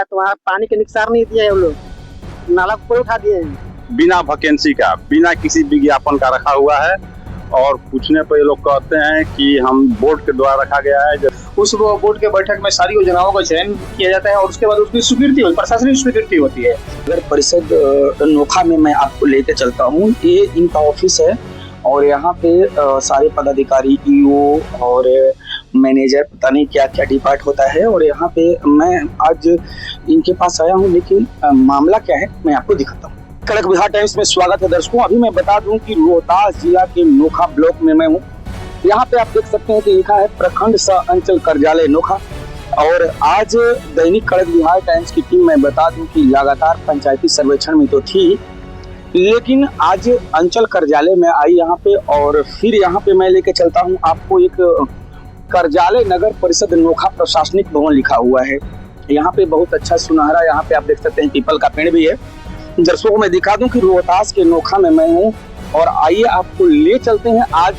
तो वहाँ पानी के निकसार नहीं दिए हैं वो लोग, नाला को उठा दिए हैं। बिना वैकेंसी का, बिना किसी विज्ञापन का रखा हुआ है और पूछने पर ये लोग कहते हैं कि हम बोर्ड के द्वारा रखा गया है। उस बोर्ड के बैठक में सारी योजनाओं का चयन किया जाता है और उसके बाद उसकी स्वीकृति होती है, प्रशासनिक स्वीकृति होती है। नगर परिषद नोखा में मैं आपको लेके चलता हूँ। ये इनका ऑफिस है और यहाँ पे सारे पदाधिकारी, ईओ और मैनेजर, पता नहीं क्या क्या डिपार्ट होता है। और यहाँ पे मैं आज इनके पास आया हूँ, लेकिन मामला क्या है मैं आपको दिखाता हूँ। कड़क बिहार टाइम्स में स्वागत है दर्शकों। अभी मैं बता दूं कि रोहतास जिला के नोखा ब्लॉक में मैं हूँ। यहाँ पे आप देख सकते हैं कि लिखा है प्रखंड सह अंचल कार्यालय नोखा। और आज दैनिक कड़क बिहार टाइम्स की टीम मैं बता दूं कि लगातार पंचायती सर्वेक्षण में तो थी, लेकिन आज अंचल कार्यालय में आई यहाँ पे। और फिर यहाँ पे मैं लेके चलता हूँ आपको एक कार्यालय नगर परिषद नोखा प्रशासनिक भवन लिखा हुआ है। यहाँ पे बहुत अच्छा सुनहरा, यहाँ पे आप देख सकते हैं पीपल का पेड़ भी है। दर्शकों को मैं दिखा दूं कि रोहतास के नोखा में मैं हूँ और आइए आपको ले चलते हैं आज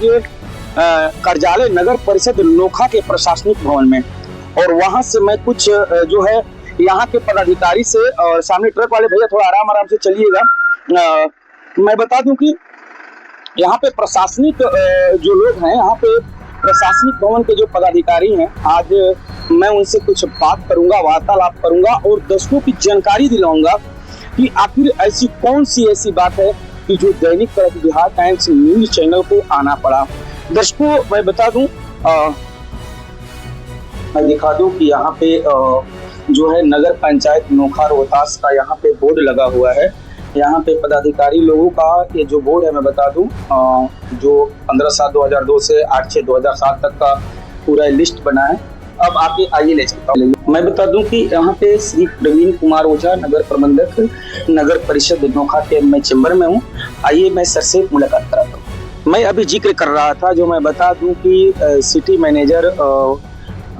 कार्यालय नगर परिषद नोखा के प्रशासनिक भवन में। और वहां से मैं कुछ जो है यहाँ के पदाधिकारी से, और सामने ट्रक वाले भैया थोड़ा आराम आराम से चलिएगा। मैं बता दूं कि यहाँ पे प्रशासनिक जो लोग हैं, यहाँ पे प्रशासनिक भवन के जो पदाधिकारी हैं, आज मैं उनसे कुछ बात करूंगा, वार्तालाप करूंगा और दर्शकों की जानकारी दिलाऊंगा कि आखिर ऐसी कौन सी ऐसी बात है कि जो दैनिक कड़क बिहार टाइम्स न्यूज चैनल को आना पड़ा। दर्शकों मैं बता दूं, मैं दिखा दूं कि यहाँ पे जो है नगर पंचायत नोखा रोहतास का यहाँ पे बोर्ड लगा हुआ है। यहाँ पे पदाधिकारी लोगों का ये जो बोर्ड है मैं बता दूं, जो 15/7/2002 से 8/6/2007 तक का पूरा लिस्ट बना है। अब आगे आइए ले चलता हूँ। मैं बता दूं कि यहाँ पे श्री प्रवीण कुमार ओझा, नगर प्रबंधक, नगर परिषद नोखा के मैं चैम्बर में हूँ। आइए मैं सर से मुलाकात कराता हूँ। मैं अभी जिक्र कर रहा था, जो मैं बता दूं कि सिटी मैनेजर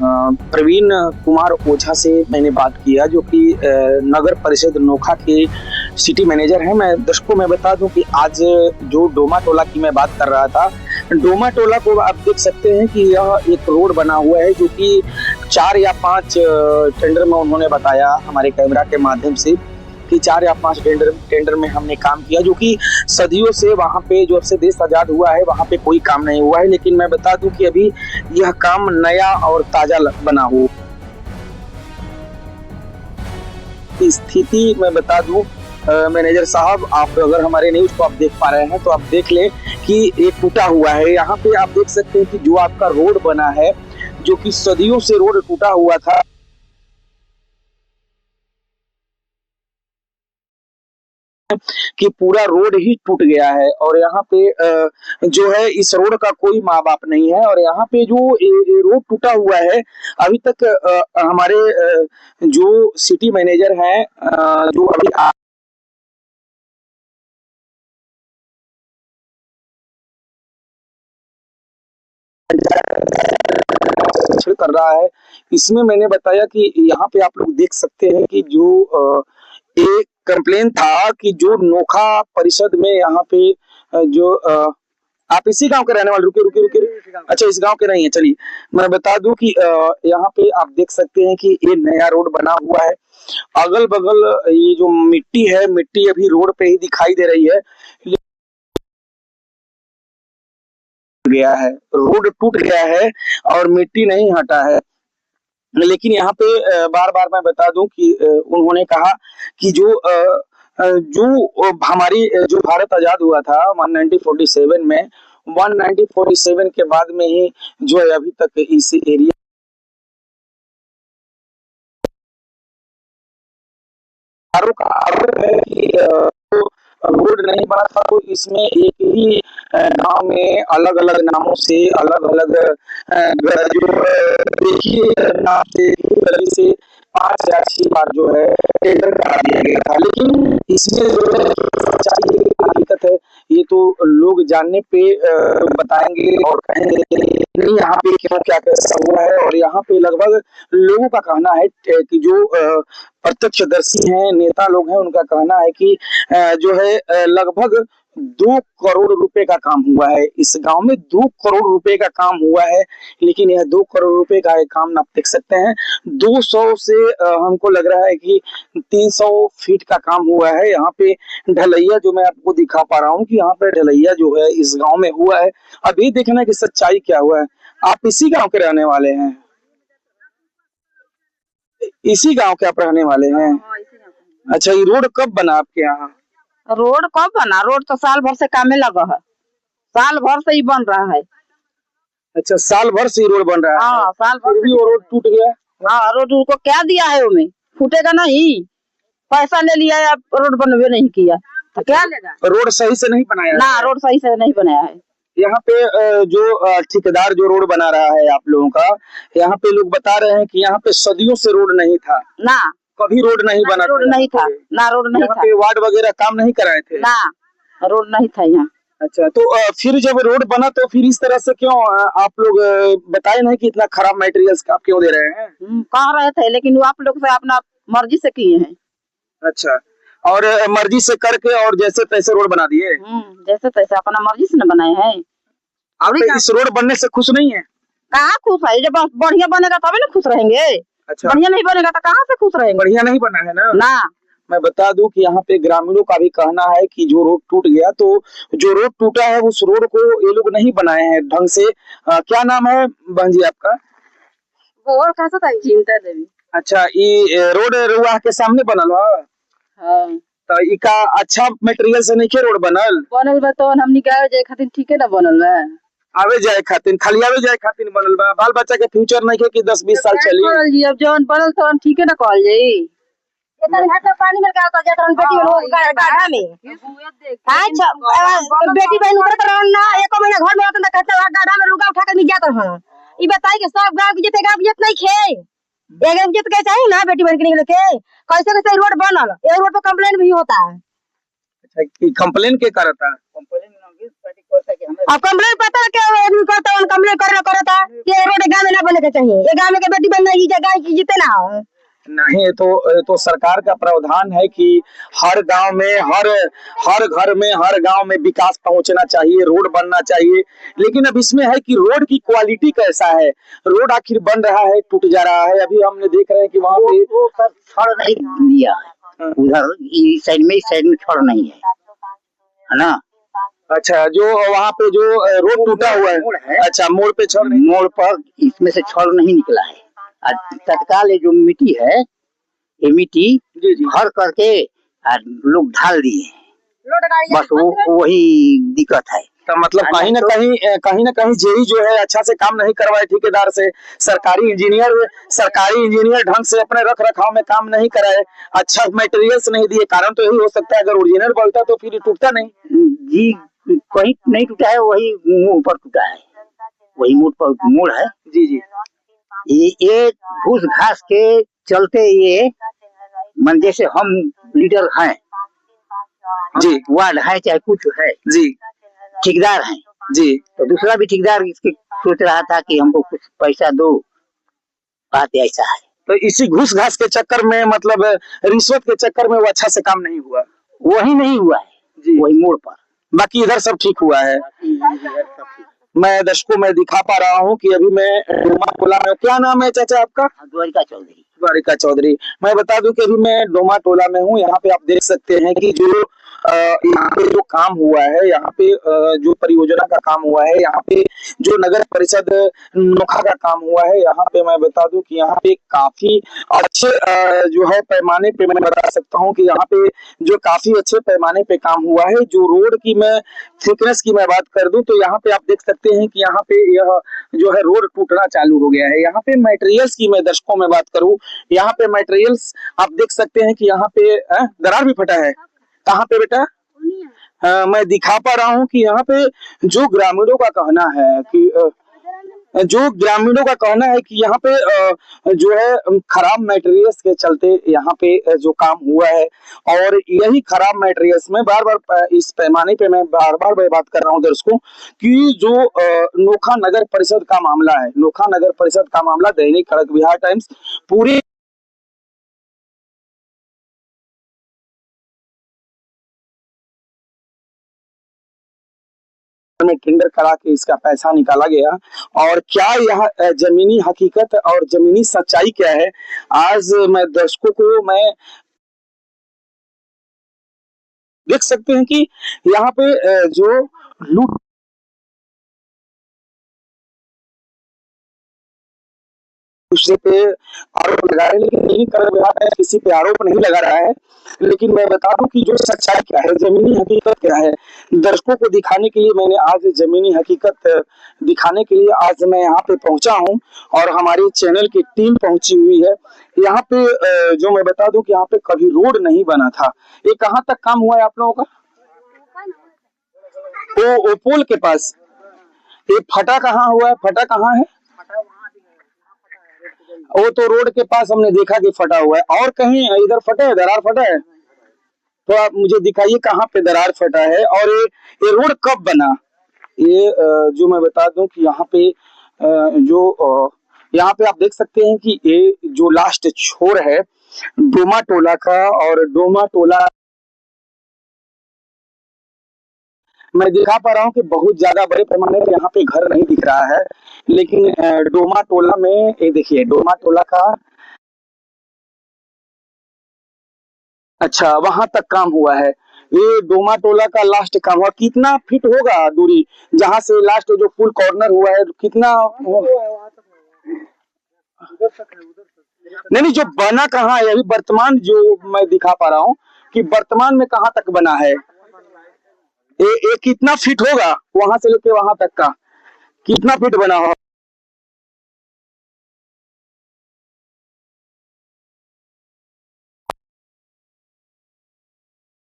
प्रवीण कुमार ओझा से मैंने बात किया, जो कि नगर परिषद नोखा के सिटी मैनेजर हैं। मैं दर्शकों में बता दूं कि आज जो डोमा टोला की मैं बात कर रहा था, डोमा टोला को आप देख सकते हैं कि यह एक रोड बना हुआ है, जो कि 4 या 5 टेंडर में उन्होंने बताया हमारे कैमरा के माध्यम से कि 4 या 5 टेंडर में हमने काम किया, जो कि सदियों से वहाँ पे जब से देश आजाद हुआ है वहाँ पे कोई काम नहीं हुआ है। लेकिन मैं बता दूं कि अभी यह काम नया और ताजा बना हो स्थिति मैं बता दूं। मैनेजर साहब, आप अगर हमारे न्यूज को आप देख पा रहे हैं तो आप देख ले कि ये टूटा हुआ है। यहाँ पे आप देख सकते हैं कि जो आपका रोड बना है, जो कि सदियों से रोड टूटा हुआ था, कि पूरा रोड ही टूट गया है। और यहाँ पे जो है इस रोड का कोई माँ बाप नहीं है। और यहाँ पे जो रोड टूटा हुआ है, अभी तक हमारे जो सिटी मैनेजर हैं, जो अभी कर रहा है, इसमें मैंने बताया कि यहाँ पे आप लोग देख सकते हैं कि जो एक कंप्लेन था कि जो नोखा परिषद में यहाँ पे जो आप इसी गांव के रहने वाले, रुके, अच्छा इस गांव के नहीं है। चलिए मैं बता दूं कि यहाँ पे आप देख सकते हैं कि ये नया रोड बना हुआ है। अगल बगल ये जो मिट्टी है, मिट्टी अभी रोड पे ही दिखाई दे रही है, गया है, रोड टूट गया है और मिट्टी नहीं हटा है। लेकिन यहाँ पे बार बार मैं बता दूं कि उन्होंने कहा कि जो हमारी जो भारत आजाद हुआ था 1947 में, 1947 के बाद में ही जो है अभी तक इस एरिया का आरोप है कि रोड नहीं बना था। तो इसमें एक ही गांव में अलग अलग नामों से, अलग अलग जो देखिए नाम से 5 या 6 बार जो है टेंडर करा दिया गया था। लेकिन इसमें जो है हकीकत है, ये तो लोग जानने पे बताएंगे और कहेंगे नहीं यहाँ पे क्यों क्या कैसा हुआ है। और यहाँ पे लगभग लोगों का कहना है कि जो प्रत्यक्षदर्शी हैं, नेता लोग हैं, उनका कहना है कि जो है लगभग 2 करोड़ रुपए का काम हुआ है इस गांव में। 2 करोड़ रुपए का काम हुआ है, लेकिन यह 2 करोड़ रुपए का काम आप देख सकते हैं 200 से हमको लग रहा है कि 300 फीट का काम हुआ है। यहाँ पे ढलैया जो मैं आपको दिखा पा रहा हूँ कि यहाँ पे ढलैया जो है इस गांव में हुआ है। अब ये देखना कि सच्चाई क्या हुआ है। आप इसी गांव के रहने वाले हैं? इसी गांव के आप रहने वाले हैं? अच्छा, ये रोड कब बना आपके यहाँ? रोड कब बना? रोड तो साल भर से कामे लगा है, साल भर से ही बन रहा है। अच्छा, साल भर से ही रोड बन रहा है? हाँ, साल भर फिर भी वो रोड टूट गया? हाँ, रोड को क्या दिया है? उमें फूटेगा नहीं, पैसा ले लिया या रोड बनवे नहीं किया तो क्या लेगा? रोड सही से नहीं बनाया ना, रोड सही से नहीं बनाया है। यहाँ पे जो ठेकेदार जो रोड बना रहा है आप लोगों का, यहाँ पे लोग बता रहे हैं कि यहाँ पे सदियों से रोड नहीं था ना, कभी रोड नहीं बना, रोड नहीं था ना, रोड नहीं था। पे वार्ड वगैरह काम नहीं कराए थे ना, रोड नहीं था यहाँ। अच्छा, तो फिर जब रोड बना तो फिर इस तरह से क्यों आप लोग बताए नहीं कि इतना खराब मटेरियल्स आप क्यों दे रहे हैं? कह रहे थे, लेकिन वो आप लोग से अपना मर्जी से किए हैं। अच्छा, और मर्जी से करके और जैसे तैसे रोड बना दिए? जैसे तैसे अपना मर्जी से न बनाए हैं। आप इस रोड बनने से खुश नहीं है? कहाँ खुश है? जब बढ़िया बनेगा तभी ना खुश रहेंगे। अच्छा, बढ़िया नहीं बनेगा तो कहाँ से खुश रहेंगे? बढ़िया नहीं बना है ना? ना। मैं बता दूं कि यहाँ पे ग्रामीणों का भी कहना है कि जो रोड टूट गया, तो जो रोड टूटा है उस रोड को ये लोग नहीं बनाए हैं ढंग से। क्या नाम है बहन जी आपका? और कैसा था? चिंता देवी। अच्छा, ये रोड रुआ के सामने बनल है? हाँ। तो इका अच्छा मटेरियल से नहीं के रोड बनल? बनल बा तो हमनी के आवे जाए खातिर ठीक है ना बनल बा। आवे जाए खातिर, खाली आवे जाए खातिर बनल बा। बाल बच्चा के फ्यूचर नहीं के कि 10-20 साल चली। जी अब जौन बनल तो ठीक है ना कहल जाई। इतना घाट पानी में का तो जातरन बेटी लोग गाढ़ा में। अच्छा, बेटी बहन उतरत रहन ना, एको महीना घर में रहत ना, कहते गाढ़ा में लुगा उठा के मिल जात रहन। ई बताई के सब गांव के जते गांव जत नहीं खे, एक गांव जत के चाहिए ना बेटी बहन के निकले के। कैसे कैसे रोड बनल, ये रोड पे कंप्लेन भी होता है। अच्छा, की कंप्लेन के करता? अब कंप्लेन पता क्या आदमी करता है? कंप्लेन करता कि रोड गांव में ना बने के चाहिए, ये गांव में के बेटी बहन नहीं जगह की जीते ना हो। नहीं, तो सरकार का प्रावधान है कि हर गांव में, हर घर में, हर गांव में विकास पहुंचना चाहिए, रोड बनना चाहिए। लेकिन अब इसमें है कि रोड की क्वालिटी कैसा है, रोड आखिर बन रहा है, टूट जा रहा है। अभी हमने देख रहे हैं कि वहाँ पे छड़ नहीं दिया है, उधर इस साइड में छड़ नहीं है ना। अच्छा, जो वहाँ पे जो रोड टूटा हुआ है, अच्छा मोड़ पे छड़ नहीं, मोड़ पर इसमें से छड़ नहीं निकला है। तत्काल जो मिट्टी है, ये मिट्टी भर करके लोग ढाल दिए, बस वही दिक्कत है। तो मतलब कहीं ना कहीं जेई जो है अच्छा से काम नहीं करवाए ठेकेदार से, सरकारी इंजीनियर ढंग से अपने रख रखाव में काम नहीं कराए, अच्छा मटेरियल्स नहीं दिए। कारण तो यही हो सकता है, अगर ओरिजिनल बोलता तो फिर टूटता नहीं। जी, कहीं नहीं टूटा है, वही मुंह पर टूटा है, वही मोड़ है। जी जी, ये घूस घास के चलते ये मन जैसे हम लीडर हैं जी, वार्ड है चाहे कुछ है जी, ठेकेदार हैं जी, तो दूसरा भी ठेकेदार इसके सोच रहा था कि हमको कुछ पैसा दो, बात ऐसा है। तो इसी घूस घास के चक्कर में, मतलब रिश्वत के चक्कर में वो अच्छा से काम नहीं हुआ, वही नहीं हुआ है जी, वही मोड़ पर। बाकी इधर सब ठीक हुआ है। मैं दर्शकों में दिखा पा रहा हूँ कि अभी मैं डोमा टोला में, क्या नाम है चाचा आपका? द्वारिका चौधरी। द्वारिका चौधरी। मैं बता दूं कि अभी मैं डोमा टोला में हूँ। यहाँ पे आप देख सकते हैं कि जो यहाँ पे जो काम हुआ है, यहाँ पे जो परियोजना का काम हुआ है, यहाँ पे जो नगर परिषद नोखा का काम हुआ है, यहाँ पे मैं बता दूं कि यहाँ पे काफी अच्छे जो है पैमाने पे मैं बता सकता हूँ कि यहाँ पे जो काफी अच्छे पैमाने पे काम हुआ है। जो रोड की मैं थिकनेस की मैं बात कर दूं तो यहाँ पे आप देख सकते हैं कि यहाँ पे यह जो है रोड टूटना चालू हो गया है। यहाँ पे मटेरियल्स की मैं दर्शकों में बात करूं, यहाँ पे मटेरियल्स आप देख सकते हैं कि यहाँ पे दरार भी फटा है। कहाँ पे बेटा? मैं दिखा पा रहा हूँ कि यहाँ पे जो ग्रामीणों का कहना है कि यहाँ पे जो है खराब मटेरियल्स के चलते यहाँ पे जो काम हुआ है, और यही खराब मटेरियल्स में बार बार इस पैमाने पे मैं बार बात कर रहा हूँ दर्शकों कि जो नोखा नगर परिषद का मामला है, नोखा नगर परिषद का मामला दैनिक खड़क बिहार टाइम्स पूरे में टेंडर करा के इसका पैसा निकाला गया। और क्या यह जमीनी हकीकत और जमीनी सच्चाई क्या है, आज मैं दर्शकों को मैं देख सकते हैं कि यहाँ पे जो लूट दूसरे पे आरोप लगा रहे हैं, लेकिन नहीं कर रहा है, किसी पे आरोप नहीं लगा रहा है। लेकिन मैं बता दूं कि जो सच्चाई क्या है, जमीनी हकीकत क्या है, दर्शकों को दिखाने के लिए मैंने आज जमीनी हकीकत दिखाने के लिए आज मैं यहाँ पे पहुंचा हूं और हमारी चैनल की टीम पहुंची हुई है। यहाँ पे जो मैं बता दूं कि यहाँ पे कभी रोड नहीं बना था। ये कहाँ तक काम हुआ है आप लोगों का? वो पोल के पास। ये फटा कहाँ हुआ है? फटा कहाँ है? वो तो रोड के पास हमने देखा कि फटा हुआ है। और कहीं इधर फटा है, दरार फटा है? तो आप मुझे दिखाइए कहाँ पे दरार फटा है और ये रोड कब बना? ये जो मैं बता दूं कि यहाँ पे यहाँ पे आप देख सकते हैं कि ये जो लास्ट छोर है डोमा टोला का, और डोमा टोला मैं दिखा पा रहा हूँ कि बहुत ज्यादा बड़े पैमाने पर यहाँ पे घर नहीं दिख रहा है, लेकिन डोमा टोला में ये देखिए डोमा टोला का अच्छा वहां तक काम हुआ है। ये डोमा टोला का लास्ट काम हुआ। कितना फीट होगा दूरी जहां से लास्ट जो फुल कॉर्नर हुआ है? कितना नहीं जो बना कहाँ है अभी वर्तमान जो मैं दिखा पा रहा हूँ कि वर्तमान में कहाँ तक बना है? ये कितना फीट होगा वहां से लेके वहां तक का? कितना फीट बना हो?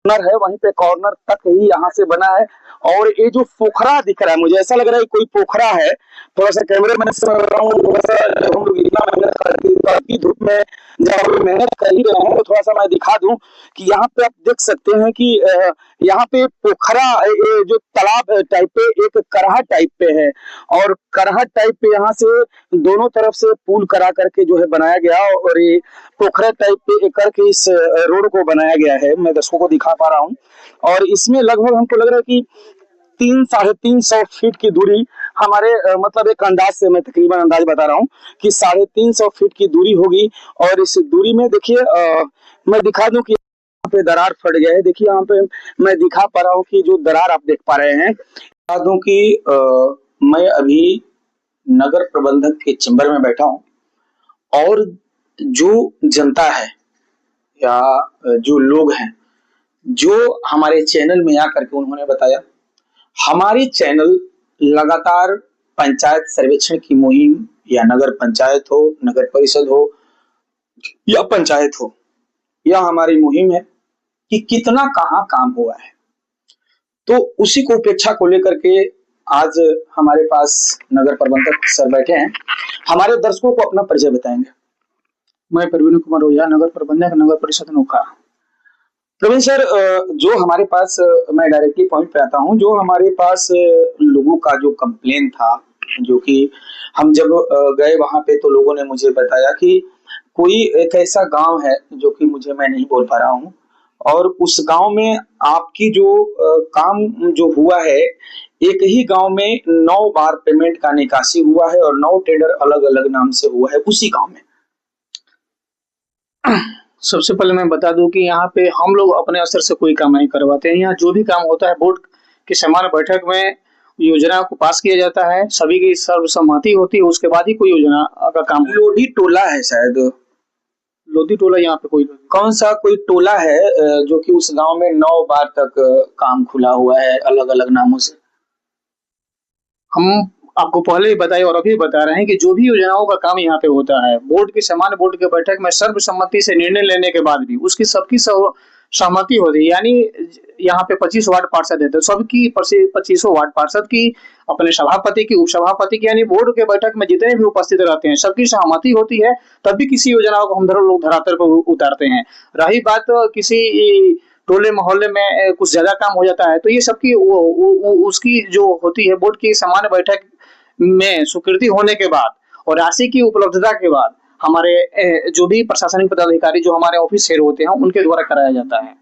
कॉर्नर है वहीं पे कॉर्नर तक ही यहाँ से बना है। और ये जो पोखरा दिख रहा है, मुझे ऐसा लग रहा है कोई पोखरा है। थोड़ा सा कैमरे मैन से थोड़ा सा हम लोग इतना मेहनत धूप में जब हम लोग मेहनत कर ही रहे हैं तो थोड़ा सा मैं दिखा दूं कि यहाँ पे आप देख सकते हैं कि यहाँ पे पोखरा जो तालाब टाइप पे एक करहा टाइप पे है, और करहा टाइप पे यहाँ से दोनों तरफ से पुल करा करके जो है बनाया गया, और ये पोखरा टाइप पे करके इस रोड को बनाया गया है। मैं दर्शकों को दिखा पा रहा हूँ और इसमें लगभग हमको लग रहा है कि 300-350 फीट की दूरी हमारे मतलब एक अंदाज से मैं तकरीबन अंदाज बता रहा हूँ कि 350 फीट की दूरी होगी। और इस दूरी में देखिए मैं दिखा दूं कि यहाँ पे दरार फट गया है। देखिए यहाँ पे मैं दिखा पा रहा हूँ कि जो दरार आप देख पा रहे हैं, बता दूं कि मैं अभी नगर प्रबंधक के चैम्बर में बैठा हूँ और जो जनता है या जो लोग हैं जो हमारे चैनल में आकर के उन्होंने बताया, हमारी चैनल लगातार पंचायत सर्वेक्षण की मुहिम या नगर पंचायत हो, नगर परिषद हो या पंचायत हो, यह हमारी मुहिम है कि कितना कहाँ काम हुआ है। तो उसी को उपेक्षा को लेकर के आज हमारे पास नगर प्रबंधक सर बैठे हैं। हमारे दर्शकों को अपना परिचय बताएंगे। मैं प्रवीण कुमार ओझा, नगर प्रबंधक, नगर परिषद नोखा। प्रवीण सर, जो हमारे पास मैं डायरेक्टली पॉइंट पे आता हूँ, जो हमारे पास लोगों का जो कंप्लेन था, जो कि हम जब गए वहां पे तो लोगों ने मुझे बताया कि कोई एक ऐसा गांव है जो कि मैं नहीं बोल पा रहा हूँ, और उस गांव में आपकी जो काम जो हुआ है, एक ही गांव में 9 बार पेमेंट का निकासी हुआ है और 9 टेंडर अलग अलग नाम से हुआ है उसी गांव में। सबसे पहले मैं बता दूं कि यहाँ पे हम लोग अपने स्तर से कोई काम नहीं करवाते हैं। यहाँ जो भी काम होता है बोर्ड की सामान्य बैठक में योजना को पास किया जाता है, सभी की सर्वसम्मति होती है, उसके बाद ही कोई योजना का काम। लोधी टोला है शायद, लोधी टोला यहाँ पे कोई कौन सा कोई टोला है जो कि उस गांव में 9 बार तक काम खुला हुआ है अलग अलग नामों से? हम आपको पहले ही बताए और अभी बता रहे हैं कि जो भी योजनाओं का काम यहाँ पे होता है बोर्ड की सामान्य बोर्ड की बैठक में सर्वसम्मति से निर्णय लेने के बाद भी उसकी सबकी सहमति होती है। यानी यहाँ पे 25 वार्ड पार्षद है तो सबकी 25 वार्ड पार्षद की, अपने सभापति की, उपसभापति की, यानी बोर्ड के बैठक में जितने भी उपस्थित रहते हैं सबकी सहमति होती है, तब भी किसी योजनाओं को हम लोग धरातल पर उतारते हैं। रही बात किसी टोले मोहल्ले में कुछ ज्यादा काम हो जाता है तो ये सबकी उसकी जो होती है बोर्ड की सामान्य बैठक में स्वीकृति होने के बाद और राशि की उपलब्धता के बाद हमारे जो भी प्रशासनिक पदाधिकारी जो हमारे ऑफिस हेड होते हैं उनके द्वारा कराया जाता है।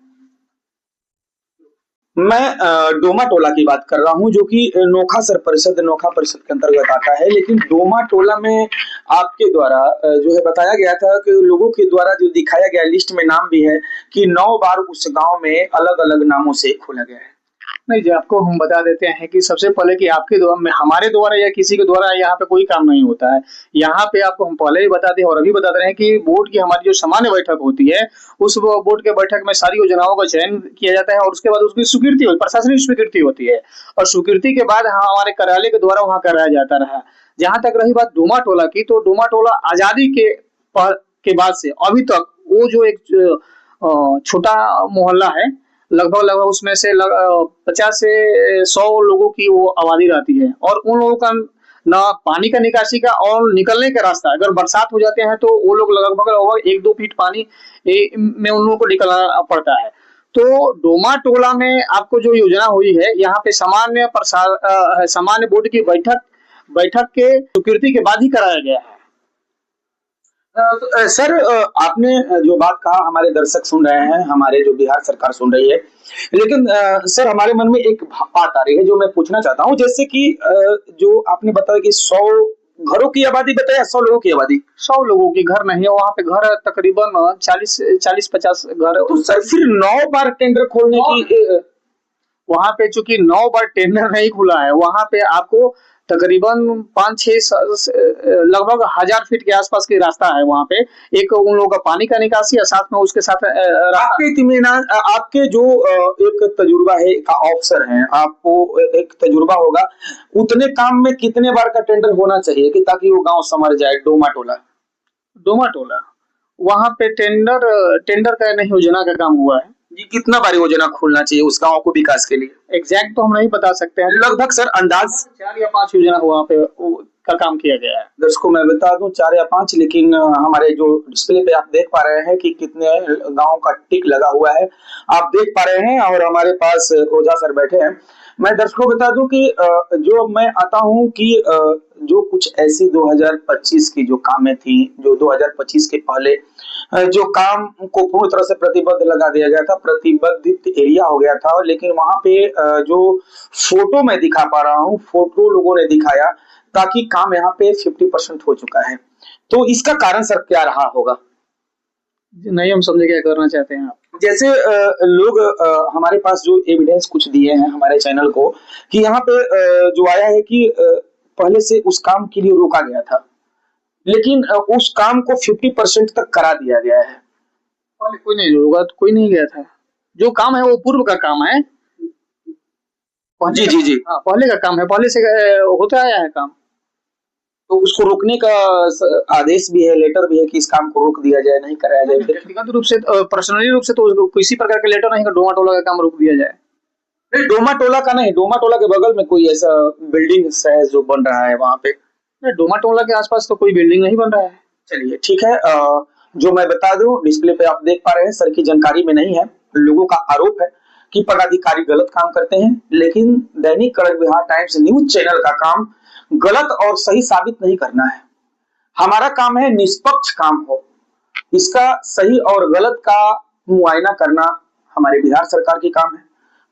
मैं डोमा टोला की बात कर रहा हूं, जो कि नोखा परिषद के अंतर्गत आता है। लेकिन डोमा टोला में आपके द्वारा जो है बताया गया था कि लोगों के द्वारा जो दिखाया गया लिस्ट में नाम भी है कि 9 बार उस गांव में अलग अलग नामों से खोला गया है। नहीं जी, आपको हम बता देते हैं कि सबसे पहले कि आपके द्वारा में, हमारे द्वारा या किसी के द्वारा यहाँ पे कोई काम नहीं होता है। यहाँ पे आपको हम पहले ही बताते हैं और अभी बता रहे हैं कि बोर्ड की हमारी जो सामान्य बैठक होती है, उस बोर्ड के बैठक में सारी योजनाओं का चयन किया जाता है और उसके बाद उसकी स्वीकृति होती, प्रशासनिक स्वीकृति होती है और स्वीकृति के बाद हमारे कार्यालय के द्वारा वहाँ कराया जाता रहा। जहाँ तक रही बात डोमा टोला की, तो डोमा टोला आजादी के बाद से अभी तक वो जो एक छोटा मोहल्ला है, लगभग उसमें से 50 से 100 लोगों की वो आबादी रहती है और उन लोगों का ना पानी का निकासी का और निकलने का रास्ता, अगर बरसात हो जाते हैं तो वो लोग लगभग 1-2 फीट पानी में उन लोगों को निकलना पड़ता है। तो डोमा टोला में आपको जो योजना हुई है, यहाँ पे सामान्य बोर्ड की बैठक के स्वीकृति के बाद ही कराया गया है। सर, आपने जो बात कहा हमारे दर्शक सुन रहे हैं, हमारे जो बिहार सरकार सुन रही है, लेकिन सर हमारे मन में एक बात आ रही है जो मैं पूछना चाहता हूं। जैसे कि जो आपने बताया कि 100 घरों की आबादी बताया, 100 लोगों की आबादी, 100 लोगों की घर नहीं है वहाँ पे, घर तकरीबन 40-50 घर। तो सर फिर 9 बार टेंडर खोलने की, वहाँ पे चूंकि 9 बार टेंडर नहीं खुला है, वहाँ पे आपको तकरीबन 5-6 लगभग 1000 फीट के आसपास की रास्ता है। वहाँ पे एक उन लोगों का पानी का निकासी है, साथ में उसके साथ आपके इत्मीनान, आपके जो एक तजुर्बा है, एक अफसर हैं, आपको एक तजुर्बा होगा, उतने काम में कितने बार का टेंडर होना चाहिए कि ताकि वो गांव समर जाए? डोमा टोला वहाँ पे टेंडर का नहीं, योजना का काम हुआ है जी। कितना बार योजना खोलना चाहिए उस गांव को विकास के लिए? एग्जैक्ट तो हम नहीं बता सकते हैं, लगभग सर अंदाज 4 या 5 योजना वहाँ पे का काम किया गया है। दर्शकों मैं बता दूं 4 या 5, लेकिन हमारे जो डिस्प्ले पे आप देख पा रहे हैं कि कितने गांव का टिक लगा हुआ है, आप देख पा रहे हैं। और हमारे पास ओझा सर बैठे हैं। मैं दर्शकों को बता दूं कि जो मैं आता हूं कि जो कुछ ऐसी 2025 की जो कामें थी, जो 2025 के पहले जो काम को पूर्ण तरह से प्रतिबद्ध लगा दिया गया था, प्रतिबद्धित एरिया हो गया था, लेकिन वहां पे जो फोटो मैं दिखा पा रहा हूँ, फोटो लोगों ने दिखाया ताकि काम यहाँ पे 50% हो चुका है। तो इसका कारण सर क्या रहा होगा? नहीं हम समझे क्या करना चाहते हैं आप। जैसे लोग हमारे पास जो एविडेंस कुछ दिए हैं हमारे चैनल को कि यहाँ पे जो आया है कि पहले से उस काम के लिए रोका गया था, लेकिन उस काम को 50% तक करा दिया गया है। पहले कोई नहीं रोका, कोई नहीं गया था। जो काम है वो पूर्व का काम है। जी। हाँ, पहले का काम है, पहले से होता आया है काम। तो उसको रोकने का आदेश भी है, लेटर भी है कि इस काम को रोक दिया जाए, नहीं कराया जाए। व्यक्तिगत रूप से, पर्सनली रूप से तो किसी प्रकार का लेटर नहीं, डोमा टोला का काम रोक दिया जाए। नहीं, डोमा टोला का नहीं, डोमा टोला के बगल में कोई ऐसा बिल्डिंग है जो बन रहा है वहाँ पे? डोमा टोला के आसपास तो कोई बिल्डिंग नहीं बन रहा है। चलिए ठीक है। जो मैं बता दूं, डिस्प्ले पे आप देख पा रहे हैं, सर की जानकारी में नहीं है। लोगों का आरोप है कि पदाधिकारी गलत काम करते हैं, लेकिन दैनिक कड़क बिहार टाइम्स न्यूज चैनल का काम गलत और सही साबित नहीं करना है। हमारा काम है निष्पक्ष काम हो, इसका सही और गलत का मुआयना करना हमारे बिहार सरकार की काम है।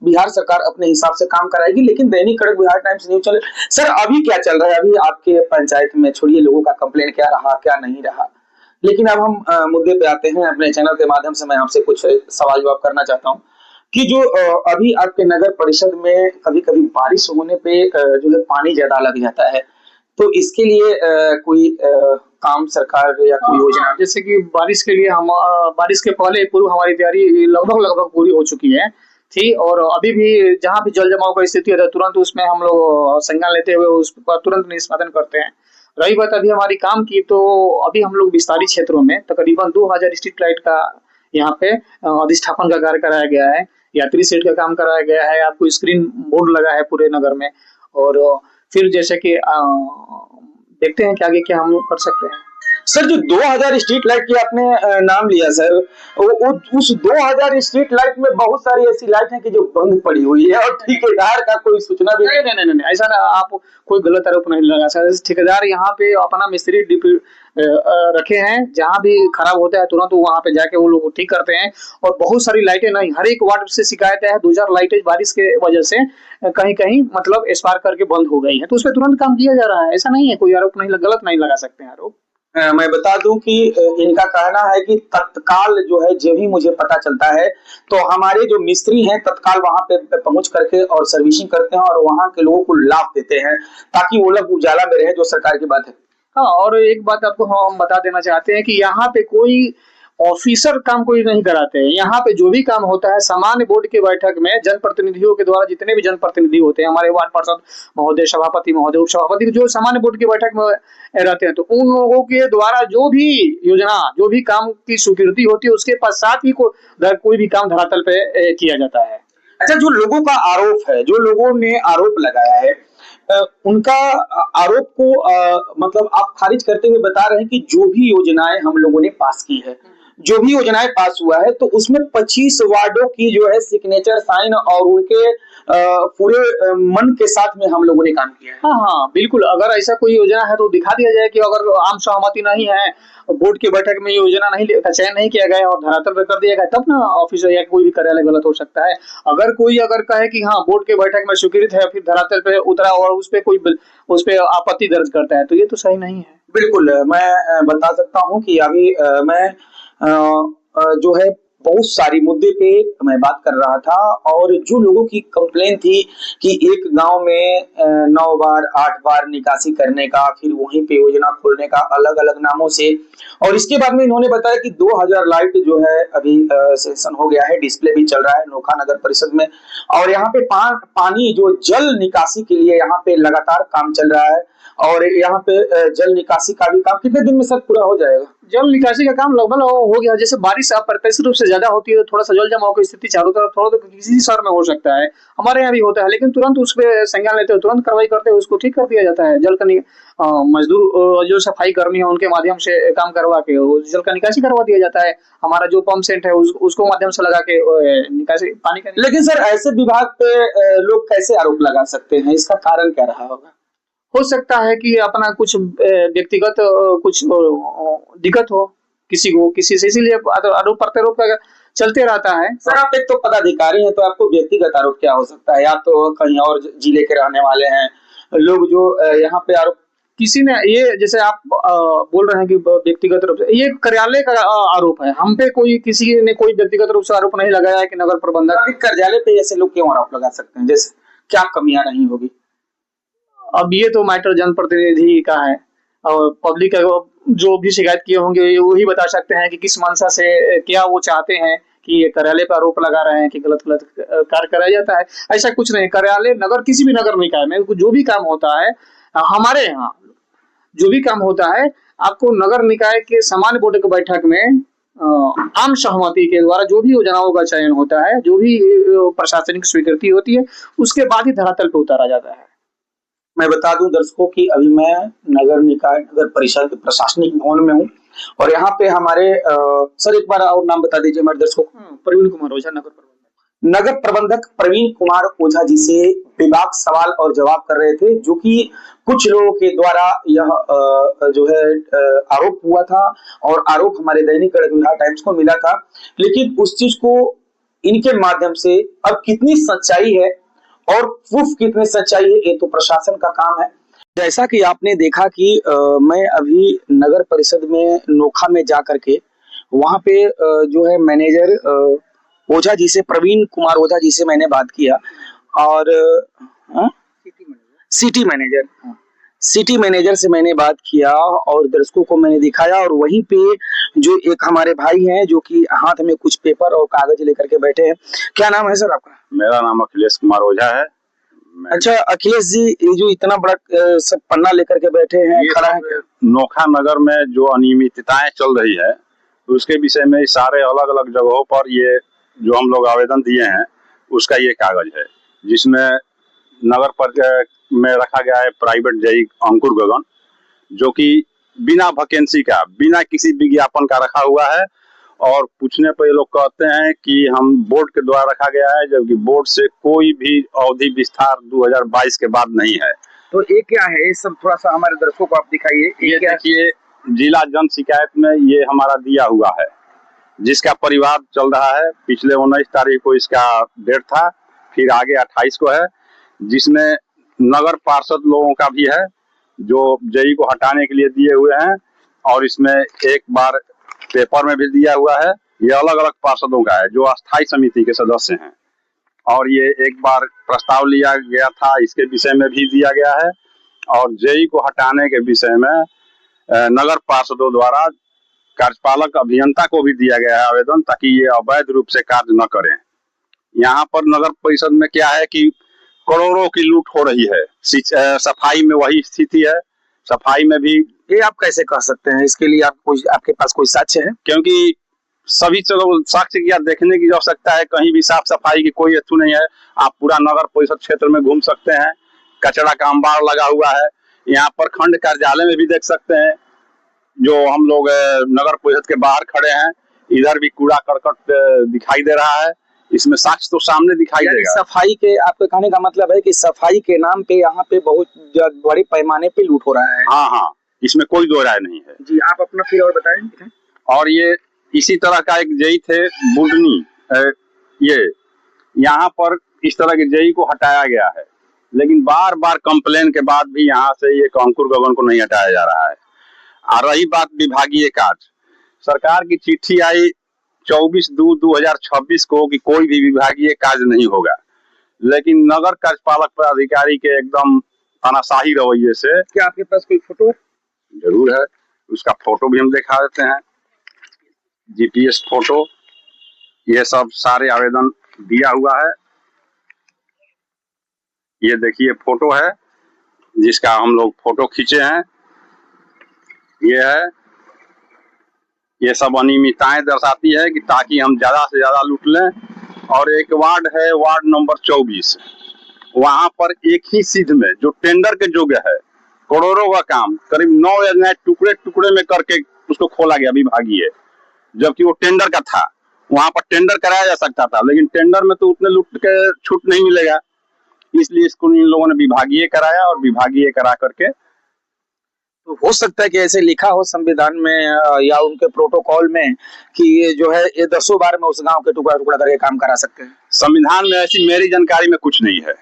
बिहार सरकार अपने हिसाब से काम कराएगी, लेकिन दैनिक कड़क Bihar times news channel. Sir अभी क्या चल रहा है? अभी आपके पंचायत में छोड़िए लोगों का कंप्लेंट क्या रहा क्या नहीं रहा, लेकिन अब हम मुद्दे पे आते हैं। अपने चैनल के माध्यम से मैं आपसे कुछ सवाल जवाब करना चाहता हूँ कि जो अभी आपके नगर परिषद में कभी कभी बारिश होने पे जो है पानी ज्यादा लग जाता है, तो इसके लिए कोई काम सरकार या कोई योजना? जैसे कि बारिश के लिए हम बारिश के पहले पूर्व हमारी तैयारी लगभग पूरी हो चुकी है थी, और अभी भी जहाँ भी जल जमाव का स्थिति है तुरंत उसमें हम लोग संज्ञान लेते हुए उस पर तुरंत निष्पादन करते हैं। रही बात अभी हमारी काम की, तो अभी हम लोग विस्तारित क्षेत्रों में तकरीबन 2000 स्ट्रीट लाइट का यहाँ पे अधिष्ठापन का कार्य कराया गया है, यात्री सेट का काम कराया गया है, आपको स्क्रीन बोर्ड लगा है पूरे नगर में। और फिर जैसे कि देखते हैं कि आगे क्या हम कर सकते हैं। सर जो 2000 स्ट्रीट लाइट की आपने नाम लिया सर, उस 2000 स्ट्रीट लाइट में बहुत सारी ऐसी लाइट है कि जो बंद पड़ी हुई है और ठेकेदार का कोई सूचना भी नहीं, ऐसा ना, आप कोई गलत आरोप नहीं लगा सर। ठेकेदार यहाँ पे अपना मिस्त्री रखे हैं, जहाँ भी खराब होता है तुरंत वहाँ पे जाके वो लोग ठीक करते हैं। और बहुत सारी लाइटें नहीं, हर एक वार्ड से शिकायत है 2000 लाइटें बारिश के वजह से कहीं कहीं मतलब एक्सपायर करके बंद हो गई है, तो उस पर तुरंत काम किया जा रहा है। ऐसा नहीं है, कोई आरोप नहीं, गलत नहीं लगा सकते हैं आरोप। मैं बता दूं कि इनका कहना है कि तत्काल जो है, जब ही मुझे पता चलता है तो हमारे जो मिस्त्री हैं तत्काल वहां पे पहुंच करके और सर्विसिंग करते हैं और वहां के लोगों को लाभ देते हैं ताकि वो लोग उजाला में रहे, जो सरकार की बात है। हाँ, और एक बात आपको हम बता देना चाहते हैं कि यहाँ पे कोई ऑफिसर काम कोई नहीं कराते हैं। यहाँ पे जो भी काम होता है सामान्य बोर्ड के बैठक में जनप्रतिनिधियों के द्वारा, जितने भी जनप्रतिनिधि होते हैं, हमारे वार्ड पार्षद महोदय, सभापति महोदय, उप सभापति, जो सामान्य बोर्ड की बैठक में रहते हैं, तो उन लोगों के द्वारा जो भी योजना, जो भी काम की स्वीकृति होती है, उसके पश्चात ही कोई भी काम धरातल पे किया जाता है। अच्छा, जो लोगों का आरोप है, जो लोगों ने आरोप लगाया है, उनका आरोप को मतलब आप खारिज करते हुए बता रहे हैं कि जो भी योजनाएं हम लोगों ने पास की है, जो भी योजनाएं पास हुआ है, तो उसमें 25 वार्डों की जो है सिग्नेचर, साइन और उनके पूरे मन के साथ में हम लोगों ने काम किया है। हाँ, बिल्कुल। अगर ऐसा कोई योजना है तो दिखा दिया जाए कि अगर आम सहमति नहीं है, बोर्ड की बैठक में योजना नहीं का चयन नहीं किया गया और धरातल पर कर दिया गया, तब ना ऑफिस या कोई भी कार्यालय गलत हो सकता है। अगर कोई कहे कि हाँ बोर्ड के बैठक में स्वीकृत है, फिर धरातल पे उतरा और उस पे आपत्ति दर्ज करता है, तो ये तो सही नहीं है। बिल्कुल, मैं बता सकता हूँ कि अभी मैं जो है बहुत सारी मुद्दे पे मैं बात कर रहा था, और जो लोगों की कंप्लेन थी कि एक गांव में 9 बार 8 बार निकासी करने का, फिर वहीं पे योजना खोलने का अलग अलग नामों से, और इसके बाद में इन्होंने बताया कि 2000 लाइट जो है अभी सेंक्शन हो गया है, डिस्प्ले भी चल रहा है नोखा नगर परिषद में, और यहाँ पे पानी जो जल निकासी के लिए यहाँ पे लगातार काम चल रहा है, और यहाँ पे जल निकासी का भी काम कितने दिन में सर पूरा हो जाएगा? जल निकासी का काम लगभग हो गया। जैसे बारिश अप्रत्याशित रूप से ज्यादा होती है तो थोड़ा सा जल जमाव की स्थिति चारों तरफ थोड़ा तो किसी शहर में हो सकता है, हमारे यहाँ भी होता है, लेकिन तुरंत उस पर संज्ञान लेते हुए तुरंत कार्रवाई करते हुए उसको ठीक कर दिया जाता है। जल का मजदूर जो सफाई कर्मी है उनके माध्यम से काम करवा के जल का निकासी करवा दिया जाता है। हमारा जो पंप सेट है उसको माध्यम से लगा के निकासी पानी का। लेकिन सर ऐसे विभाग पे लोग कैसे आरोप लगा सकते हैं, इसका कारण क्या रहा होगा? हो सकता है कि अपना कुछ व्यक्तिगत कुछ दिक्कत हो किसी से, इसीलिए आरोप प्रत्यारोप चलते रहता है। सर आप एक तो पदाधिकारी हैं, तो आपको व्यक्तिगत आरोप क्या हो सकता है? आप तो कहीं और जिले के रहने वाले हैं, लोग जो यहाँ पे आरोप किसी ने ये, जैसे आप बोल रहे हैं कि व्यक्तिगत रूप से, ये कार्यालय का आरोप है, हम पे किसी ने कोई व्यक्तिगत रूप से आरोप नहीं लगाया है कि नगर प्रबंधक। कार्यालय पे ऐसे लोग क्यों आरोप लगा सकते हैं? जैसे क्या कमियां नहीं होगी? अब ये तो मैटर जनप्रतिनिधि का है, और पब्लिक जो भी शिकायत किए होंगे वही बता सकते हैं कि किस मंशा से क्या वो चाहते हैं कि कार्यालय पर आरोप लगा रहे हैं कि गलत कार्य कराया जाता है। ऐसा कुछ नहीं। कार्यालय नगर किसी भी नगर निकाय में जो भी काम होता है, हमारे यहाँ जो भी काम होता है, आपको नगर निकाय के सामान्य बोर्ड की बैठक में आम सहमति के द्वारा जो भी योजनाओं का चयन होता है, जो भी प्रशासनिक स्वीकृति होती है, उसके बाद ही धरातल पर उतारा जाता है। मैं बता दूं दर्शकों कि अभी मैं नगर निकाय नगर परिषद के प्रशासनिक भवन में हूं, और यहाँ पे हमारे सर एक बार और नाम बता दीजिए हमारे दर्शकों को। प्रवीण कुमार ओझा, नगर प्रबंधक प्रवीण कुमार ओझा जी से विभाग सवाल और जवाब कर रहे थे, जो कि कुछ लोगों के द्वारा यह जो है आरोप हुआ था, और आरोप हमारे दैनिक बिहार टाइम्स को मिला था, लेकिन उस चीज को इनके माध्यम से अब कितनी सच्चाई है और प्रूफ कितने सच्चाई है, ये तो प्रशासन का काम है। जैसा कि आपने देखा कि मैं अभी नगर परिषद में नोखा में जा करके वहां पे जो है मैनेजर ओझा जी से, प्रवीण कुमार ओझा जी से मैंने बात किया, और सिटी मैनेजर से मैंने बात किया, और दर्शकों को मैंने दिखाया, और वहीं पे जो एक हमारे भाई हैं जो कि हाथ में कुछ पेपर और कागज लेकर के बैठे हैं। क्या नाम है सर आपका? मेरा नाम अखिलेश कुमार ओझा है। अच्छा अखिलेश जी, ये जो इतना बड़ा सब पन्ना लेकर के बैठे हैं, खड़ा है, नोखा नगर में जो अनियमितताएं चल रही है उसके विषय में सारे अलग अलग जगहों पर ये जो हम लोग आवेदन दिए हैं उसका ये कागज है, जिसमें नगर पर में रखा गया है प्राइवेट जेई अंकुर गगन, जो कि बिना वैकेंसी का, बिना किसी विज्ञापन का रखा हुआ है। और पूछने पर ये लोग कहते हैं कि हम बोर्ड के द्वारा रखा गया है, जबकि बोर्ड से कोई भी अवधि विस्तार 2022 के बाद नहीं है। तो ये क्या है, ये सब थोड़ा सा हमारे दर्शकों को आप दिखाइए। ये देखिए, जिला जन शिकायत में ये हमारा दिया हुआ है, जिसका परिवार चल रहा है। पिछले 19 तारीख को इसका डेट था, फिर आगे 28 को है, जिसमें नगर पार्षद लोगों का भी है जो जेई को हटाने के लिए दिए हुए हैं। और इसमें एक बार पेपर में भी दिया हुआ है। ये अलग अलग पार्षदों का है जो अस्थायी समिति के सदस्य हैं। और ये एक बार प्रस्ताव लिया गया था, इसके विषय में भी दिया गया है। और जेई को हटाने के विषय में नगर पार्षदों द्वारा कार्यपालक अभियंता को भी दिया गया है आवेदन, ताकि ये अवैध रूप से कार्य न करें। यहाँ पर नगर परिषद में क्या है कि करोड़ों की लूट हो रही है। सफाई में वही स्थिति है। सफाई में भी ये आप कैसे कह सकते हैं? इसके लिए आपके पास कोई साक्ष्य है? क्योंकि सभी साक्ष्य की देखने की आवश्यकता है। कहीं भी साफ सफाई की कोई हेतु नहीं है। आप पूरा नगर परिषद क्षेत्र में घूम सकते हैं, कचरा का अंबार लगा हुआ है। यहाँ पर खंड कार्यालय में भी देख सकते हैं, जो हम लोग नगर परिषद के बाहर खड़े हैं, इधर भी कूड़ा करकट दिखाई दे रहा है। इसमें साक्ष्य तो सामने दिखाई देगा। सफाई के, आपके कहने का मतलब है कि सफाई के नाम पे यहाँ पे बहुत बड़े पैमाने पे लूट हो रहा है। हाँ हाँ, इसमें कोई दो राय नहीं है जी। आप अपना फिर और बताएं। और ये इसी तरह का एक जेई थे बुडनी, ये यहाँ पर इस तरह के जेई को हटाया गया है, लेकिन बार बार कंप्लेन के बाद भी यहाँ से ये अंकुर गगन को नहीं हटाया जा रहा है। और रही बात विभागीय कार्य, सरकार की चिट्ठी आई 24/2/2026 को कि कोई भी विभागीय कार्य नहीं होगा, लेकिन नगर कार्यपालक पदाधिकारी के एकदम तानाशाही रवैये से। क्या आपके पास कोई फोटो है? जरूर है, उसका फोटो भी हम दिखा देते हैं। जीपीएस फोटो, ये सब सारे आवेदन दिया हुआ है। ये देखिए फोटो है जिसका हम लोग फोटो खींचे हैं। ये है, ये सब अनियमितताएं दर्शाती है कि ताकि हम ज्यादा से ज्यादा लूट लें। और एक वार्ड है, वार्ड नंबर 24, वहां पर एक ही सीध में जो टेंडर के योग्य है, करोड़ों का काम करीब 9 योजनाएं टुकड़े टुकड़े में करके उसको खोला गया विभागीय, जबकि वो टेंडर का था। वहां पर टेंडर कराया जा सकता था, लेकिन टेंडर में तो उतने लूट के छूट नहीं मिलेगा, इसलिए इसको इन लोगों ने विभागीय कराया। और विभागीय करा करके तो हो सकता है कि ऐसे लिखा हो संविधान में या उनके प्रोटोकॉल में कि ये जो है ये 10 बार में उस गांव के टुकड़ा टुकड़ा करके काम करा सकते हैं। संविधान में ऐसी मेरी जानकारी में कुछ नहीं है।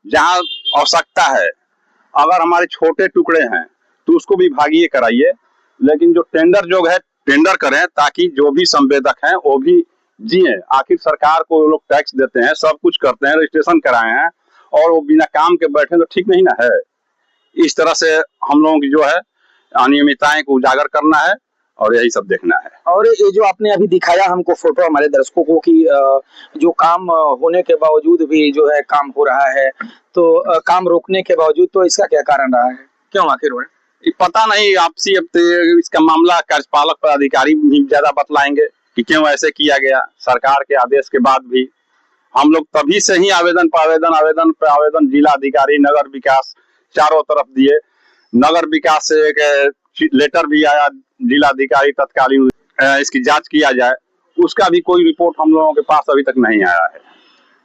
जहाँ आवश्यकता है, अगर हमारे छोटे टुकड़े हैं तो उसको विभागीय कराइए, लेकिन जो टेंडर जोग है टेंडर करें, ताकि जो भी संवेदक हैं वो भी जिए। आखिर सरकार को वो लोग टैक्स देते हैं, सब कुछ करते हैं, रजिस्ट्रेशन कराए हैं, और वो बिना काम के बैठे तो ठीक नहीं ना है। इस तरह से हम लोगों की जो है अनियमितताएं को उजागर करना है और यही सब देखना है। और ये जो आपने अभी दिखाया हमको फोटो हमारे दर्शकों को कि जो काम होने के बावजूद भी जो है काम हो रहा है, तो काम रोकने के बावजूद, तो इसका क्या कारण रहा है? क्यों आखिर हो रहा है? पता नहीं, आपसी अब इसका मामला कार्यपालक पदाधिकारी भी ज्यादा बतलाएंगे कि क्यों ऐसे किया गया। सरकार के आदेश के बाद भी हम लोग तभी से ही आवेदन पर आवेदन, आवेदन पर आवेदन, जिला अधिकारी, नगर विकास चारों तरफ दिए। नगर विकास से एक लेटर भी आया जिला अधिकारी तत्कालीन इसकी जांच किया जाए, उसका भी कोई रिपोर्ट हम लोगों के पास अभी तक नहीं आया है।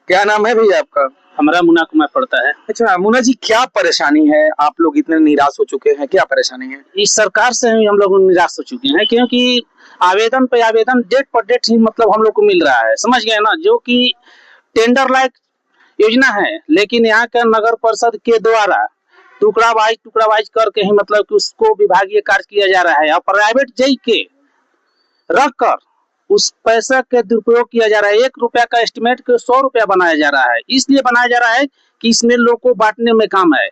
क्या नाम है भैया आपका? हमारा मुन्ना कुमार पड़ता है। अच्छा मुन्ना जी, क्या परेशानी है? आप लोग इतने निराश हो चुके हैं, क्या परेशानी है? इस सरकार से ही हम लोग निराश हो चुके हैं, क्योंकि आवेदन पे आवेदन डेट पर डेट ही मतलब हम लोग को मिल रहा है, समझ गए ना, जो कि टेंडर लायक योजना है, लेकिन यहाँ के नगर परिषद के द्वारा टुकड़ा वाइज करके ही मतलब कि उसको विभागीय कार्य किया जा रहा है। और प्राइवेट जेई के रख कर उस पैसा के दुरुपयोग किया जा रहा है। 1 रुपया का एस्टिमेट के 100 रुपया बनाया जा रहा है। इसलिए बनाया जा रहा है कि इसमें लोग को बांटने में काम है।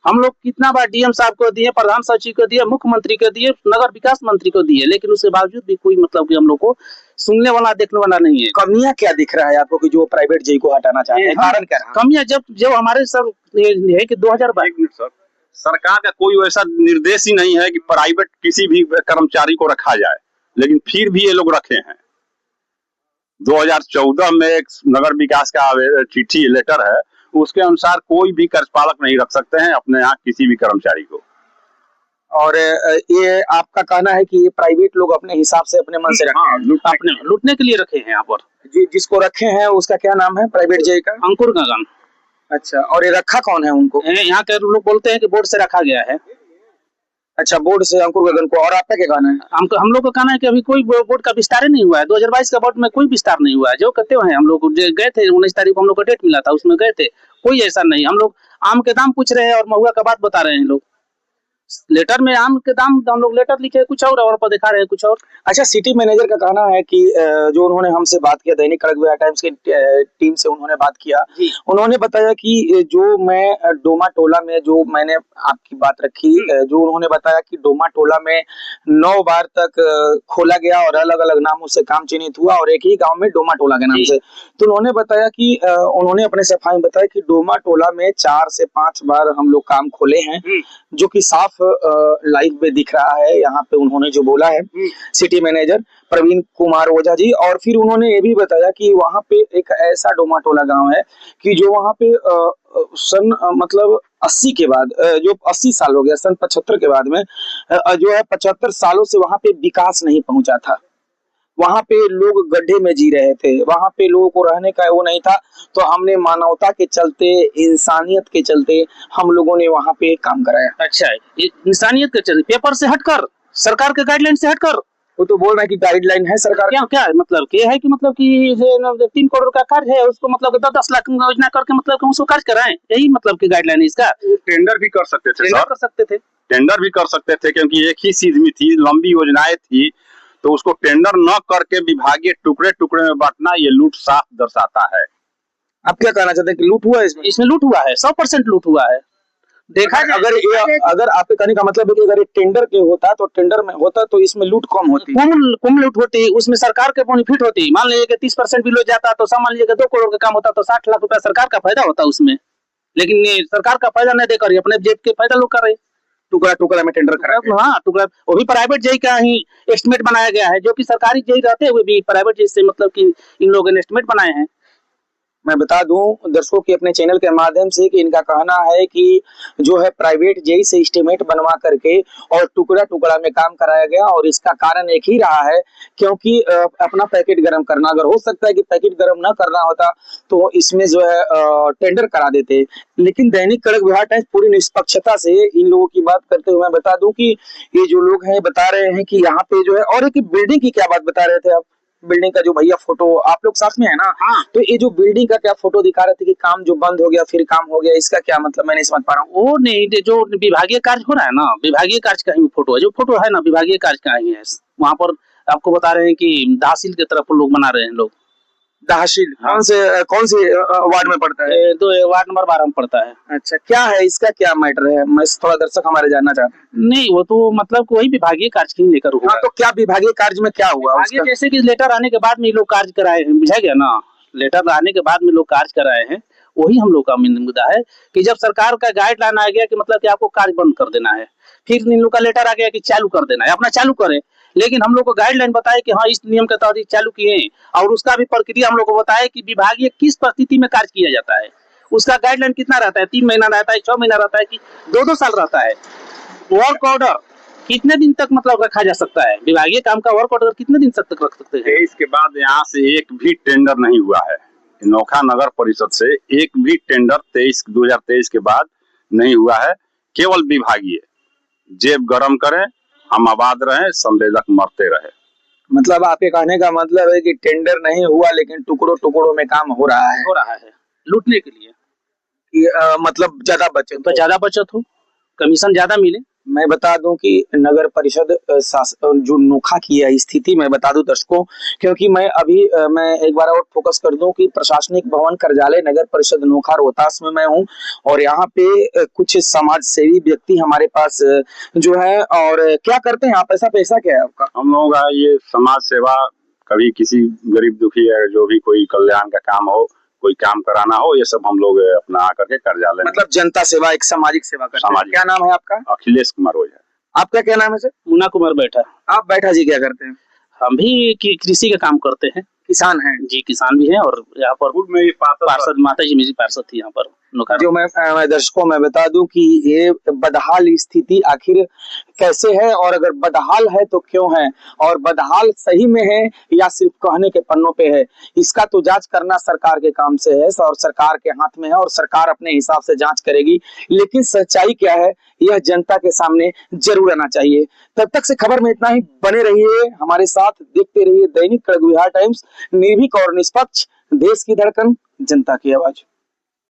हम लोग कितना बार डीएम साहब को दिए, प्रधान सचिव को दिए, मुख्यमंत्री को दिए, नगर विकास मंत्री को दिए, लेकिन उसके बावजूद भी कोई मतलब कि हम लोग को सुनने वाला देखने वाला नहीं है। कमियां क्या दिख रहा है आपको कि जो प्राइवेट जेई को हटाना चाहते हैं? कारण क्या है? कमियां जब हमारे सर है कि 2022 सर, सरकार का कोई वैसा निर्देश ही नहीं है कि प्राइवेट किसी भी कर्मचारी को रखा जाए, लेकिन फिर भी ये लोग रखे हैं। 2014 में एक नगर विकास का चिट्ठी लेटर है, उसके अनुसार कोई भी कार्यपालक नहीं रख सकते हैं अपने यहाँ किसी भी कर्मचारी को। और ये आपका कहना है कि ये प्राइवेट लोग अपने हिसाब से अपने मन से रखे हैं, अपने लूटने के लिए रखे हैं यहाँ पर। जिसको रखे हैं उसका क्या नाम है प्राइवेट जेई का? अंकुर गगन। अच्छा, और ये रखा कौन है उनको? यहाँ के लोग बोलते हैं कि बोर्ड से रखा गया है। अच्छा, बोर्ड से अंकुर गगन को। और आपका क्या कहना है? हम लोग का कहना है कि अभी कोई बोर्ड का विस्तार नहीं हुआ है। 2022 का बोर्ड में कोई विस्तार नहीं हुआ है। जो कहते हैं हम लोग गए थे 19 तारीख को, हम लोग को डेट मिला था, उसमें गए थे, कोई ऐसा नहीं। हम लोग आम के दाम पूछ रहे हैं और महुआ का बात बता रहे हैं लोग। लेटर में आम के दाम हम लोग लेटर लिखे कुछ और पर दिखा रहे हैं कुछ और। अच्छा, सिटी मैनेजर का कहना है कि जो उन्होंने हमसे बात किया, दैनिक खड़गपुर टाइम्स की टीम से उन्होंने बात किया, उन्होंने बताया कि जो मैं डोमा टोला में, जो मैंने आपकी बात रखी, जो उन्होंने बताया कि डोमा टोला में 9 बार तक खोला गया और अलग अलग नामों से काम चिन्हित हुआ और एक ही गाँव में डोमा टोला के नाम से। तो उन्होंने बताया कि उन्होंने अपने सफाई में बताया कि डोमा टोला में 4 से 5 बार हम लोग काम खोले हैं, जो कि साफ लाइव में दिख रहा है। यहाँ पे उन्होंने जो बोला है सिटी मैनेजर प्रवीण कुमार ओझा जी। और फिर उन्होंने ये भी बताया कि वहाँ पे एक ऐसा डोमा टोला गांव है कि जो वहाँ पे सन मतलब 80 के बाद, जो 80 साल हो गया, सन 75 के बाद में जो है 75 सालों से वहाँ पे विकास नहीं पहुंचा था। वहां पे लोग गड्ढे में जी रहे थे, वहां पे लोगों को रहने का वो नहीं था। तो हमने मानवता के चलते, इंसानियत के चलते हम लोगों ने वहां पे काम कराया। अच्छा, इंसानियत के चलते, पेपर से हटकर, सरकार के गाइडलाइन से हटकर। वो तो बोल रहे हैं कि गाइडलाइन है सरकार। क्या मतलब ये है कि मतलब कि 3 करोड़ का कार्य है, उसको मतलब 10 लाख योजना करके मतलब कि उसको कार्य कराएं, यही मतलब की गाइडलाइन है इसका। टेंडर भी कर सकते थे, टेंडर भी कर सकते थे क्योंकि एक ही चीज में थी, लंबी योजनाएं थी, तो उसको टेंडर न करके विभागीय टुकड़े टुकड़े में बांटना, ये लूट साफ दर्शाता है। आप क्या कहना चाहते हैं कि लूट हुआ है? इसमें लूट हुआ है, 100% लूट हुआ है। देखा अगर आपके कहने का मतलब है कि अगर टेंडर के होता तो टेंडर में होता तो इसमें लूट कम होती, कम लूट होती, उसमें सरकार के बेनिफिट होती। मान लीजिए कि 30% भी लूट जाता तो मान लीजिए 2 करोड़ का काम होता तो 60 लाख रुपया सरकार का फायदा होता उसमें। लेकिन सरकार का फायदा नहीं देकर अपने जेब के फायदा लोग कर रहे, टुकड़ा में टेंडर करा। हाँ, टुकड़ा, वो भी प्राइवेट जेई का ही एस्टिमेट बनाया गया है, जो कि सरकारी जेई रहते हुए भी प्राइवेट जेई से मतलब कि इन लोगों ने एस्टिमेट बनाए हैं। मैं बता दूं दर्शकों की अपने चैनल के माध्यम से कि इनका कहना है कि जो है प्राइवेट जेई से एस्टिमेट बनवा करके और टुकड़ा में काम कराया गया। और इसका कारण एक ही रहा है क्योंकि अपना पैकेट गर्म करना, अगर हो सकता है कि पैकेट गर्म ना करना होता तो इसमें जो है टेंडर करा देते। लेकिन दैनिक खड़गपुर टाइम्स पूरी निष्पक्षता से इन लोगों की बात करते हुए मैं बता दूं कि ये जो लोग हैं बता रहे हैं कि यहाँ पे जो है, और एक बिल्डिंग की क्या बात बता रहे थे आप? बिल्डिंग का जो भैया फोटो आप लोग साथ में है ना? हाँ। तो ये जो बिल्डिंग का क्या फोटो दिखा रहे थे कि काम जो बंद हो गया फिर काम हो गया, इसका क्या मतलब? मैं नहीं समझ पा रहा हूँ। वो नहीं, जो विभागीय कार्य हो रहा है ना, विभागीय कार्य का ही फोटो है, जो फोटो है ना विभागीय कार्य का ही है। वहाँ पर आपको बता रहे हैं कि तहसील की तरफ लोग बना रहे हैं लोग। तहसील कौन से वार्ड में पड़ता है? वार्ड नंबर 12 में पड़ता है। अच्छा, क्या है इसका, क्या मैटर है? मैं थोड़ा दर्शक हमारे जानना चाहते हैं। नहीं, वो तो मतलब वही विभागीय कार्य ही लेकर हुआ। हाँ, तो क्या विभागीय कार्य में क्या हुआ? जैसे कि लेटर आने के बाद में लोग कार्य कराए हैं, बुझा गया ना? लेटर आने के बाद में लोग कार्य कराए हैं, वही हम लोग का मुद्दा है कि जब सरकार का गाइडलाइन आ गया कि मतलब कि आपको कार्य बंद कर देना है, फिर इन लोग का लेटर आ गया कि चालू कर देना है, अपना चालू करें। लेकिन हम लोग को गाइडलाइन बताए कि हाँ इस नियम के तहत चालू किए, और उसका भी प्रक्रिया हम लोग को बताए कि विभागीय किस परिस्थिति में कार्य किया जाता है। उसका गाइडलाइन कितना रहता है? 3 महीना रहता है, 6 महीना रहता है, कि 2-2 साल रहता है। वर्क ऑर्डर कितने दिन तक मतलब रखा जा सकता है? विभागीय काम का वर्क ऑर्डर कितने दिन तक रख सकते हैं? इसके बाद यहाँ से एक भी टेंडर नहीं हुआ है। नोखा नगर परिषद से एक भी टेंडर 2023 के बाद नहीं हुआ है। केवल विभागीय, जेब गरम करें, हम आबाद रहे, संवेदक मरते रहे। मतलब आपके कहने का मतलब है कि टेंडर नहीं हुआ लेकिन टुकड़ों में काम हो रहा है लूटने के लिए कि मतलब ज्यादा बचत हो, कमीशन ज्यादा मिले। मैं बता दूं कि नगर परिषद जो नोखा की है स्थिति, मैं बता दूं दर्शकों, क्योंकि मैं एक बार और फोकस कर दूं कि प्रशासनिक भवन कार्यालय नगर परिषद नोखा रोहतास में मैं हूं, और यहाँ पे कुछ समाज सेवी व्यक्ति हमारे पास जो है। और क्या करते हैं आप? ऐसा पैसा क्या है आपका? हम लोगों का ये समाज सेवा, कभी किसी गरीब दुखी है जो भी कोई कल्याण का काम हो, कोई काम कराना हो, ये सब हम लोग अपना आकर के कार्यालय, मतलब जनता सेवा, एक सामाजिक सेवा करते हैं। क्या नाम है आपका? अखिलेश कुमार ओझा। आपका क्या नाम है सर? मुन्ना कुमार बैठा। आप बैठा जी क्या करते हैं? हम भी कृषि का काम करते हैं। किसान हैं जी, किसान भी हैं। और यहाँ पर पार्षद माता जी मेरी पार्षद थी यहाँ पर जो मैं दर्शकों में बता दूं कि ये बदहाल स्थिति आखिर कैसे है और अगर बदहाल है तो क्यों है और बदहाल सही में है या सिर्फ कहने के पन्नों पे है, इसका तो जांच करना सरकार के काम से है और सरकार के हाथ में है और सरकार अपने हिसाब से जांच करेगी। लेकिन सच्चाई क्या है यह जनता के सामने जरूर आना चाहिए। तब तक से खबर में इतना ही। बने रहिए हमारे साथ, देखते रहिए दैनिक खड़ग बिहार टाइम्स, निर्भीक और निष्पक्ष, देश की धड़कन, जनता की आवाज।